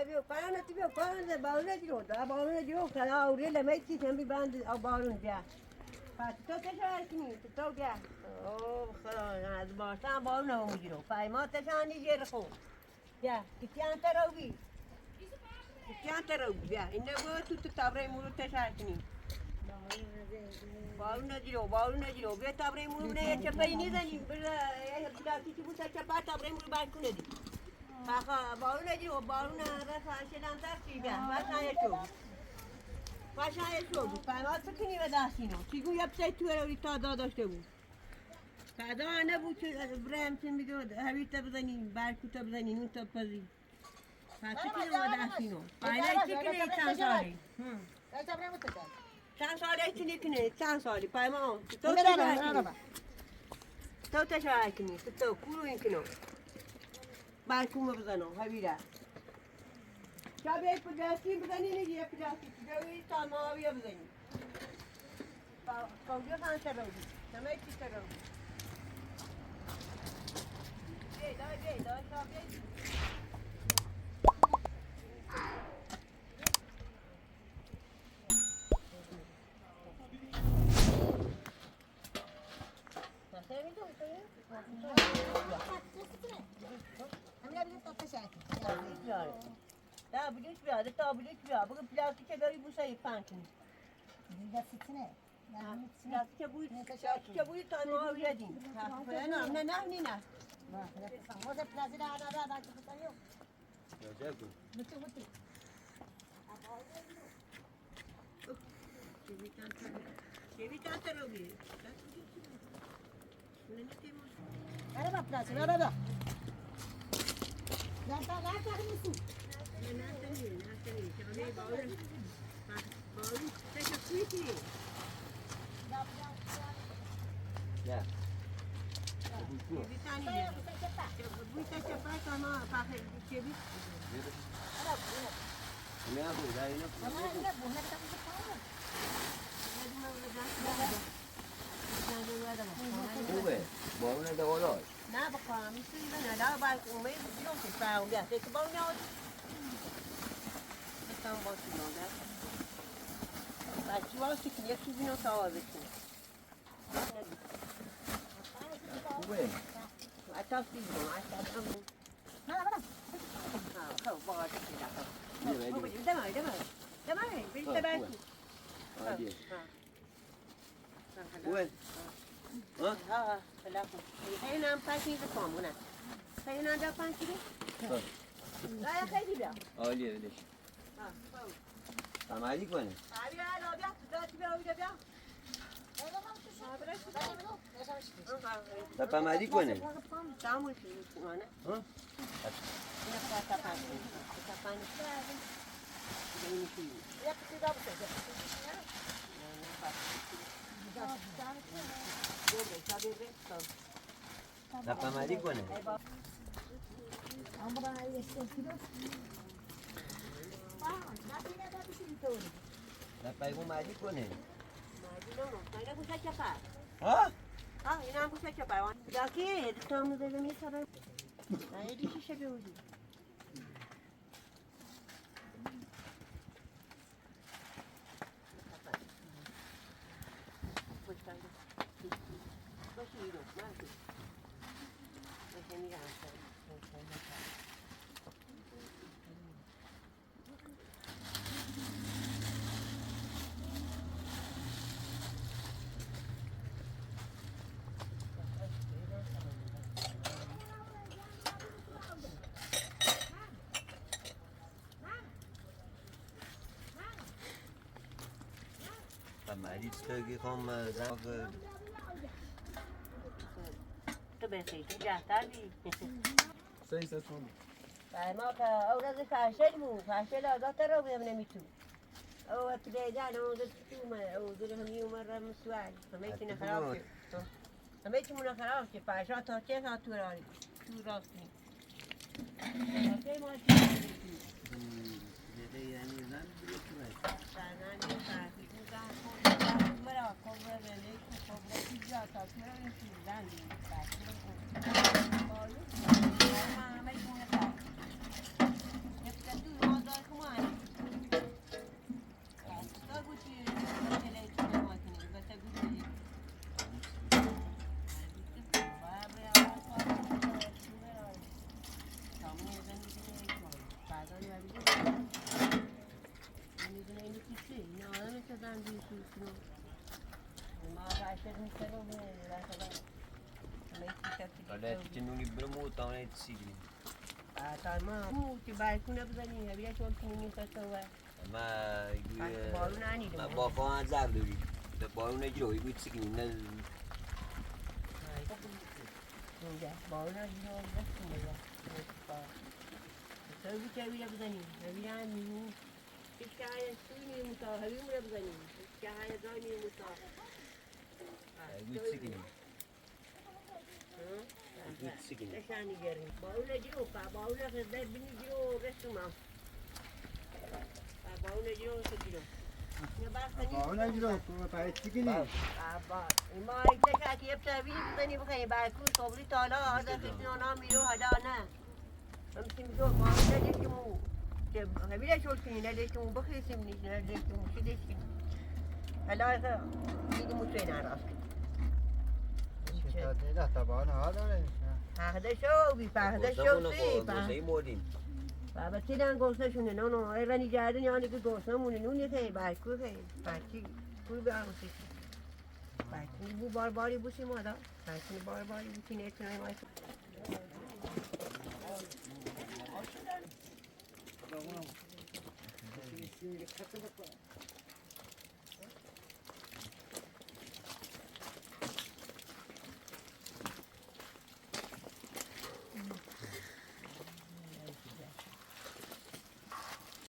بیا قرانه تو بیا قرانه باونه دیو دا باونه دیو کلا اوری لمیتی تن بی بند بارون بیا پس تو تشار کنی تو بیا اوه خدا از باشم بارونه میگیرو پایما تشانی جر خو بیا کیان تروی کیان تروی بیا اینه تو تابره مورو تشار کنی بارونه دیو بیا تابره مورو نه چپایی نیزنی بلا بلاکی چی بود چپا تابره مورو بار کنه دی آخه بارونه دیو بارونه رفت شدن ترسی بیا واشای شو بود پایمات کنی و دستینو چیگو یه پسی تو روی تا داشته بود تا نبود که برام چون میگه هوی تا بزنیم برکو تا بزنیم اون تا پزی پس کنی و دستینو پاینا چی کنی چند سالی چند سالی چی کنی چند سالی پایما تو تشای کنی تو کورو این کنو برکو بزنو هوی را شبیه پجاسی بزنی نگیه پجاسی جوی تا ماویه بزنی کودیو خان سر رو نمی چی سر رو دای شبیه تا بلیش بیا بگو پلاستیک داری بوسه پنکن دستتونه پلاستیک بوی تا ما بیادیم نه موزه پلازی را دا بسایو متی چی تا رو بی آره با پلازی را دا نه نیستی نه باوری تشکیتی Ya. Buita cepat sama pakai cebit. Ini aku dah ini. Ube, baru nak dah olor. Nah, bakal mesti ada bal kumai belum kita udah. Kita baru nyawat. Kita baru sudah dah. Baju awak sih ni kita nak tahu betul. Ube. Atas di rumah, atas kamu. mana Kau bawa kita. Ni Oh, ready. damai. Beri tabaki. Ah dia. Ube. Ha? Pelaku. Saya nak pasti ke kamu nak. Saya nak ada pasti ni. Saya kayak dia. Oh dia dia. Tamari kau ni? Abi ada dia. Sudah dia. Dapat mari kau ni? Kamu sih mana? Ha? Ini kata pasti. Kata pasti. Ini sih. ya kita dah betul Dapat mari kau ni? amra este nanti ada di situ Dapat ibu mari kau ni? Saya nak buka cepat. Ha? Ini aku buka cepat. Lagi, tamu dah ni sahaja. Saya di sini saja uji. Tamari lagi kau mazak. تو بخیش جهتری Saya sesuatu. ما که اولاد فاشل بود فاشل آزاد رو بیم نمیتون او ابتدایدان او در همی عمر مسوال همه چی نخراب شد همه چی من خراب شد فاشا تا چه ساعت تو راستی ما Jadi yang ni nak beli tu lah. سرنانی فرقی مرا کبره بلیک کبره پیجا تا چرا این چیزن باید همه کنه فرق یه تو diyorsun. Ma başladı mı sen onu حالا چه نونی برم و تانه تسیگی tamam. Bu balkona bزنیم بیا چون کنیم تا ما بارون ننیدم. ما با خواهن زر داری بارون نجروی بود سیگی نه اینجا بارون نگیرم دستم بیا. تو بیا بیا بزنیم. بیا میمون. شکایت سوی میموتا. همی مونه بزنیم. شکایت دای میموتا. بود سیگی بود سیگی نشانی گریم. بارون نگیرم. بارون نگیرم. بینیگیرم رسوم. بارون نگیرم سگیرم. بارون نگیرم. برای چی گیری؟ ما ایده که بتوی بزنی بخوای بالکن صبری تالا هذا خیلی نامیرو هذا نه همین میگه ما ندیدیم که همین شو کنی ندیدیم بخیسیم نیست ندیدیم چی دیدیم حالا دیدیم متوی نراست نه طبعا ها داره هذا شو بی هذا شو سی گوزه مودیم بابا چیدن گوسه شونه نه ایرانی جادن یعنی که گوسه مونه نونی خیلی بالکن خیلی پاکی کوی بیارمسی Belki bu barbari bu şey mi adam? Belki barbari bu şey ne etmeye başladı.